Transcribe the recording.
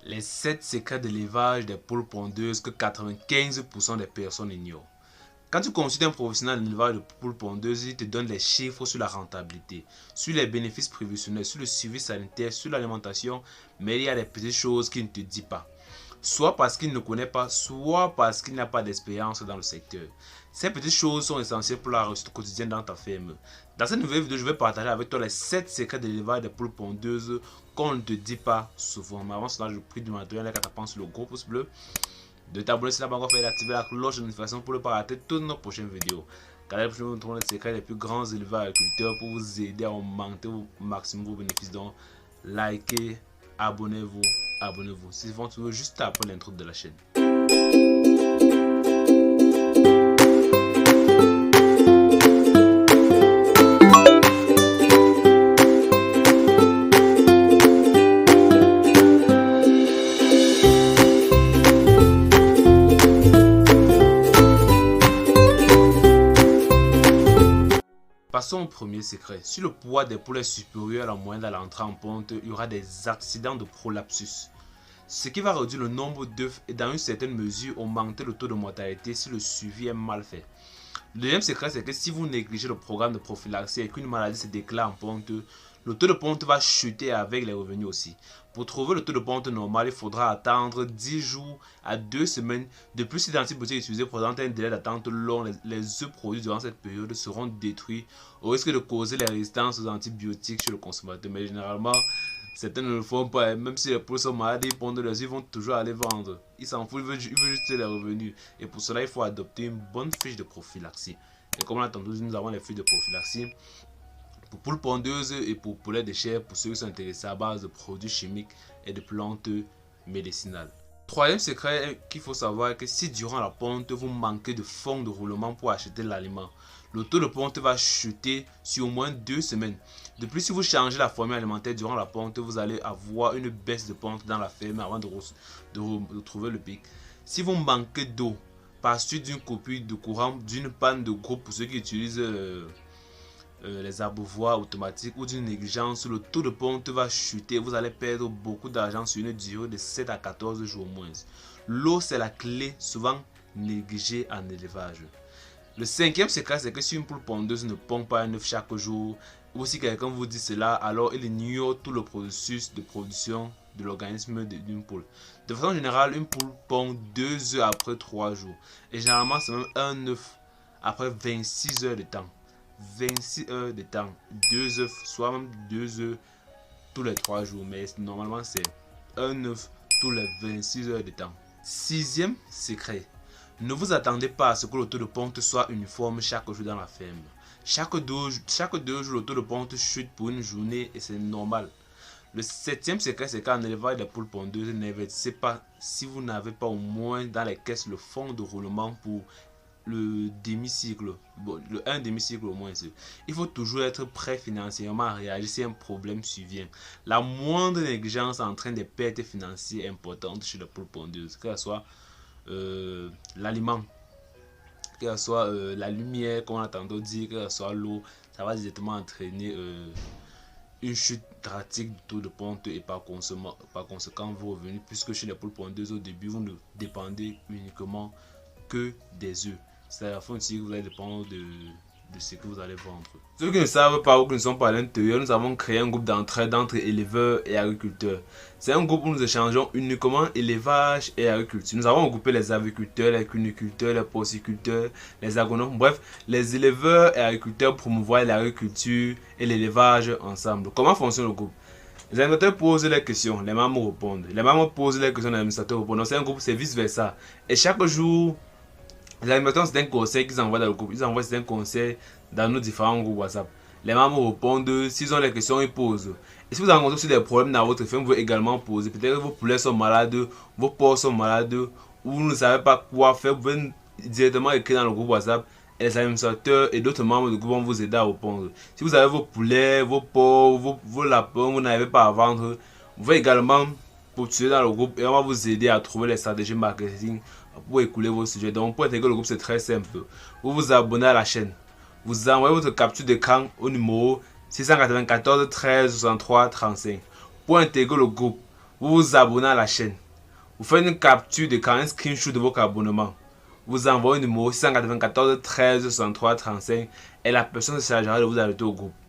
Les 7 secrets de l'élevage des poules pondeuses que 95% des personnes ignorent. Quand tu consultes un professionnel d'élevage de poules pondeuses, il te donne les chiffres sur la rentabilité, sur les bénéfices prévisionnels, sur le suivi sanitaire, sur l'alimentation, mais il y a des petites choses qu'il ne te dit pas. Soit parce qu'il ne connaît pas, soit parce qu'il n'a pas d'expérience dans le secteur. Ces petites choses sont essentielles pour la réussite quotidienne dans ta ferme. Dans cette nouvelle vidéo, je vais partager avec toi les 7 secrets de l'élevage des poules pondeuses qu'on ne te dit pas souvent. Mais avant cela, je prie de me donner un like à taper sur le gros pouce bleu, de t'abonner si tu n'as pas encore fait et d'activer la cloche de notification pour ne pas rater toutes nos prochaines vidéos. Car là, je vais vous montrer les secrets des plus grands éleveurs agriculteurs pour vous aider à augmenter au maximum vos bénéfices. Donc, likez, abonnez-vous. Si vous voulez juste après l'intro de la chaîne. Passons au premier secret. Si le poids des poules est supérieur à la moyenne à l'entrée en ponte, il y aura des accidents de prolapsus. Ce qui va réduire le nombre d'œufs et dans une certaine mesure augmenter le taux de mortalité si le suivi est mal fait. Le deuxième secret, c'est que si vous négligez le programme de prophylaxie et qu'une maladie se déclare en ponte, le taux de ponte va chuter avec les revenus aussi. Pour trouver le taux de ponte normal, il faudra attendre 10 jours à 2 semaines. De plus, si l'antibiotique utilisé présente un délai d'attente long, les œufs produits durant cette période seront détruits au risque de causer les résistances aux antibiotiques chez le consommateur. Mais généralement, certains ne le font pas. Même si les poules sont malades, ils pondent les œufs, ils vont toujours aller vendre. Ils s'en foutent, ils veulent juste les revenus. Et pour cela, il faut adopter une bonne fiche de prophylaxie. Et comme on l'a entendu, nous avons les fiches de prophylaxie pour poules pondeuses et pour poulets de chair pour ceux qui sont intéressés à base de produits chimiques et de plantes médicinales. Troisième secret qu'il faut savoir est que si durant la ponte vous manquez de fonds de roulement pour acheter l'aliment, le taux de ponte va chuter sur au moins 2 semaines. De plus, si vous changez la formule alimentaire durant la ponte, vous allez avoir une baisse de ponte dans la ferme avant de retrouver le pic. Si vous manquez d'eau par suite d'une coupure de courant, d'une panne de groupe pour ceux qui utilisent les abreuvoirs automatiques ou d'une négligence, le taux de ponte va chuter. Vous allez perdre beaucoup d'argent sur une durée de 7 à 14 jours au moins. L'eau, c'est la clé, souvent négligée en élevage. Le cinquième secret, c'est que si une poule pondeuse ne pond pas un œuf chaque jour, ou si quelqu'un vous dit cela, alors il ignore tout le processus de production de l'organisme d'une poule. De façon générale, une poule pond 2 œufs après 3 jours. Et généralement, c'est même un œuf après 26 heures de temps. 26 heures de temps, 2 œufs, soit même 2 œufs tous les 3 jours, mais normalement c'est un œuf tous les 26 heures de temps. Sixième secret, ne vous attendez pas à ce que le taux de ponte soit uniforme chaque jour dans la ferme. Chaque deux jours, le taux de ponte chute pour une journée et c'est normal. Le septième secret, c'est qu'en élevage des poules pondeuses, n'investissez pas si vous n'avez pas au moins dans les caisses le fonds de roulement pour le demi-cycle, un demi-cycle au moins. Il faut toujours être prêt financièrement à réagir si un problème survient. La moindre négligence entraîne des pertes financières importantes chez les poules pondeuses, que ce soit l'aliment, que ce soit la lumière, comme on a tantôt dit, que ce soit l'eau, ça va directement entraîner une chute drastique du taux de ponte et par conséquent vos revenus, puisque chez les poules pondeuses au début vous ne dépendez uniquement que des œufs. C'est à la fin aussi que vous allez dépendre de ce que vous allez vendre. Ceux qui ne savent pas ou qui ne sont pas à l'intérieur, nous avons créé un groupe d'entraide entre éleveurs et agriculteurs. C'est un groupe où nous échangeons uniquement élevage et agriculture. Nous avons regroupé les aviculteurs, les cuniculteurs, les porciculteurs, les agronomes, bref, les éleveurs et agriculteurs promouvoir l'agriculture et l'élevage ensemble. Comment fonctionne le groupe? Les animateurs posent les questions, les membres répondent. Les membres posent les questions, les administrateurs répondent. Donc c'est un groupe, c'est vice versa. Et chaque jour, les animateurs, c'est un conseil qu'ils envoient dans le groupe. Ils envoient un conseil dans nos différents groupes WhatsApp. Les membres répondent, s'ils ont des questions, ils posent. Et si vous rencontrez aussi des problèmes dans votre ferme, vous pouvez également poser. Peut-être que vos poulets sont malades, vos porcs sont malades, ou vous ne savez pas quoi faire, vous pouvez directement écrire dans le groupe WhatsApp. Et les administrateurs et d'autres membres du groupe vont vous aider à répondre. Si vous avez vos poulets, vos porcs, vos lapins, vous n'arrivez pas à vendre, vous pouvez également postuler dans le groupe et on va vous aider à trouver les stratégies marketing pour écouler vos sujets. Donc pour intégrer le groupe, c'est très simple. Vous vous abonnez à la chaîne. Vous envoyez votre capture d'écran au numéro 694 13 63 35. Pour intégrer le groupe, Vous vous abonnez à la chaîne. Vous faites une capture d'écran, un screenshot de votre abonnement. Vous envoyez un numéro 694 13 63 35 et la personne se chargera de vous ajouter au groupe.